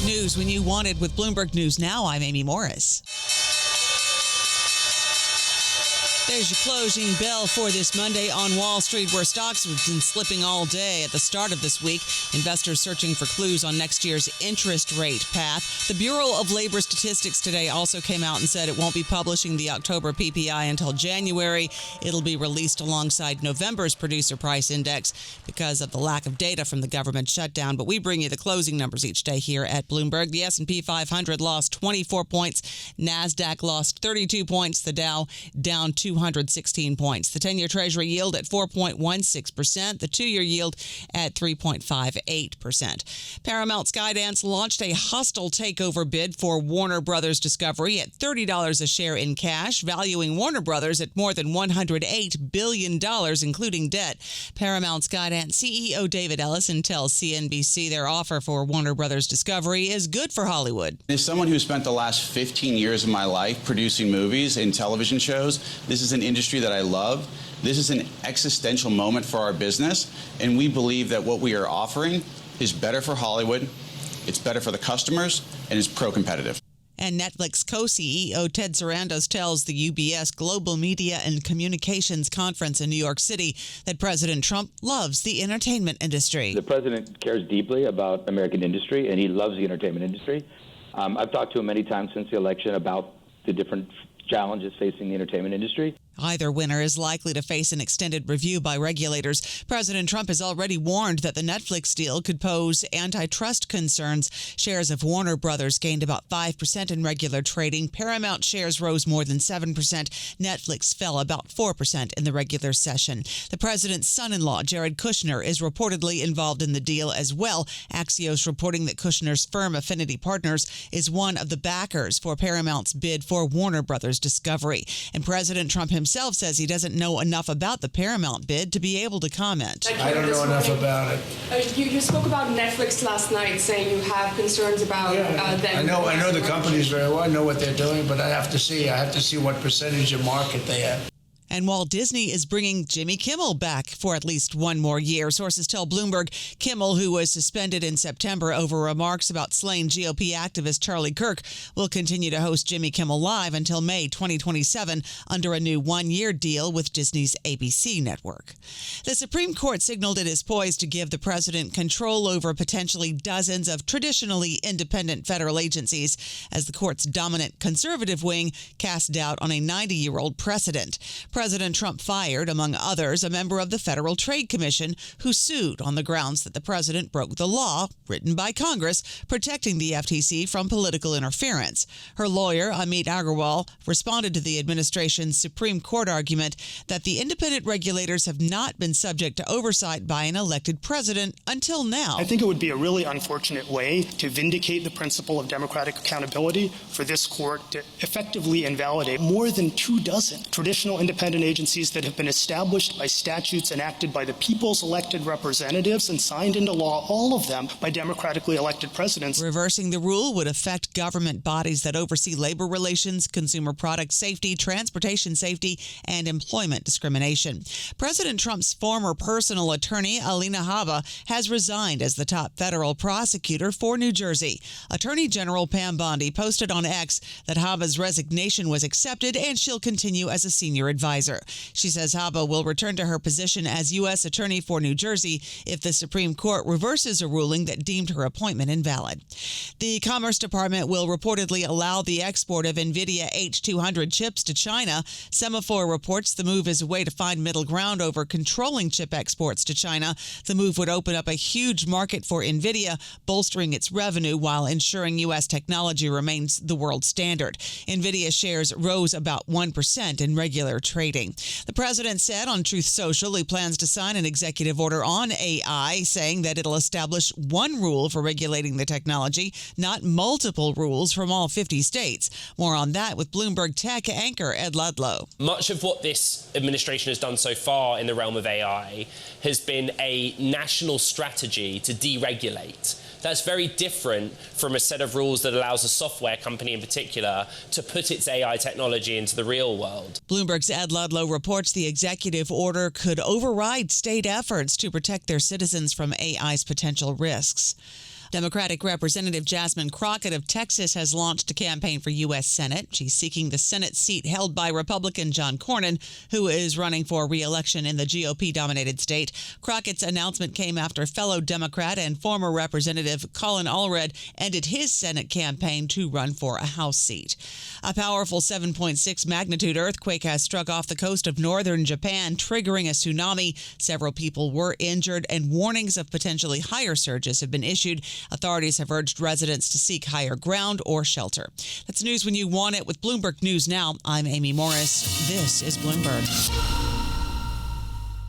News when you want it with Bloomberg NewsNow. I'm Amy Morris. There's your closing bell for this Monday on Wall Street, where stocks have been slipping all day at the start of this week. Investors searching for clues on next year's interest rate path. The Bureau of Labor Statistics today also came out and said it won't be publishing the October PPI until January. It'll be released alongside November's producer price index because of the lack of data from the government shutdown. But we bring you the closing numbers each day here at Bloomberg. The S&P 500 lost 24 points. NASDAQ lost 32 points. The Dow down 216 points. The 10-year Treasury yield at 4.16%. The 2-year yield at 3.58%. Paramount Skydance launched a hostile takeover bid for Warner Brothers Discovery at $30 a share in cash, valuing Warner Brothers at more than $108 billion, including debt. Paramount Skydance CEO David Ellison tells CNBC their offer for Warner Brothers Discovery is good for Hollywood. As someone who spent the last 15 years of my life producing movies and television shows, this is an industry that I love. This is an existential moment for our business, and we believe that what we are offering is better for Hollywood, it's better for the customers, and it's pro-competitive. And Netflix co-CEO Ted Sarandos tells the UBS Global Media and Communications Conference in New York City that President Trump loves the entertainment industry. The president cares deeply about American industry, and he loves the entertainment industry. I've talked to him many times since the election about the different challenges facing the entertainment industry. Either winner is likely to face an extended review by regulators. President Trump has already warned that the Netflix deal could pose antitrust concerns. Shares of Warner Brothers gained about 5% in regular trading. Paramount shares rose more than 7%. Netflix fell about 4% in the regular session. The president's son-in-law, Jared Kushner, is reportedly involved in the deal as well. Axios reporting that Kushner's firm, Affinity Partners, is one of the backers for Paramount's bid for Warner Brothers Discovery. And President Trump himself says he doesn't know enough about the Paramount bid to be able to comment. I don't know enough about it. You spoke about Netflix last night, saying you have concerns about them. I know the companies very well. I know what they're doing, but I have to see what percentage of market they have. And Walt Disney is bringing Jimmy Kimmel back for at least one more year. Sources tell Bloomberg Kimmel, who was suspended in September over remarks about slain GOP activist Charlie Kirk, will continue to host Jimmy Kimmel Live until May 2027 under a new one-year deal with Disney's ABC network. The Supreme Court signaled it is poised to give the president control over potentially dozens of traditionally independent federal agencies as the court's dominant conservative wing casts doubt on a 90-year-old precedent. President Trump fired, among others, a member of the Federal Trade Commission who sued on the grounds that the president broke the law, written by Congress, protecting the FTC from political interference. Her lawyer, Amit Agarwal, responded to the administration's Supreme Court argument that the independent regulators have not been subject to oversight by an elected president until now. I think it would be a really unfortunate way to vindicate the principle of democratic accountability for this court to effectively invalidate more than 24 traditional independent agencies that have been established by statutes enacted by the people's elected representatives and signed into law, all of them by democratically elected presidents. Reversing the rule would affect government bodies that oversee labor relations, consumer product safety, transportation safety, and employment discrimination. President Trump's former personal attorney, Alina Habba, has resigned as the top federal prosecutor for New Jersey. Attorney General Pam Bondi posted on X that Habba's resignation was accepted and she'll continue as a senior advisor. She says Habba will return to her position as U.S. Attorney for New Jersey if the Supreme Court reverses a ruling that deemed her appointment invalid. The Commerce Department will reportedly allow the export of NVIDIA H200 chips to China. Semaphore reports the move is a way to find middle ground over controlling chip exports to China. The move would open up a huge market for NVIDIA, bolstering its revenue while ensuring U.S. technology remains the world standard. NVIDIA shares rose about 1% in regular trading. The president said on Truth Social he plans to sign an executive order on AI, saying that it'll establish one rule for regulating the technology, not multiple rules from all 50 states. More on that with Bloomberg Tech anchor Ed Ludlow. Much of what this administration has done so far in the realm of AI has been a national strategy to deregulate. That's very different from a set of rules that allows a software company in particular to put its AI technology into the real world. Bloomberg's Ed Ludlow reports the executive order could override state efforts to protect their citizens from AI's potential risks. Democratic Representative Jasmine Crockett of Texas has launched a campaign for U.S. Senate. She's seeking the Senate seat held by Republican John Cornyn, who is running for re-election in the GOP-dominated state. Crockett's announcement came after fellow Democrat and former Representative Colin Allred ended his Senate campaign to run for a House seat. A powerful 7.6 magnitude earthquake has struck off the coast of northern Japan, triggering a tsunami. Several people were injured, and warnings of potentially higher surges have been issued. Authorities have urged residents to seek higher ground or shelter. That's news when you want it with Bloomberg News Now. I'm Amy Morris. This is Bloomberg.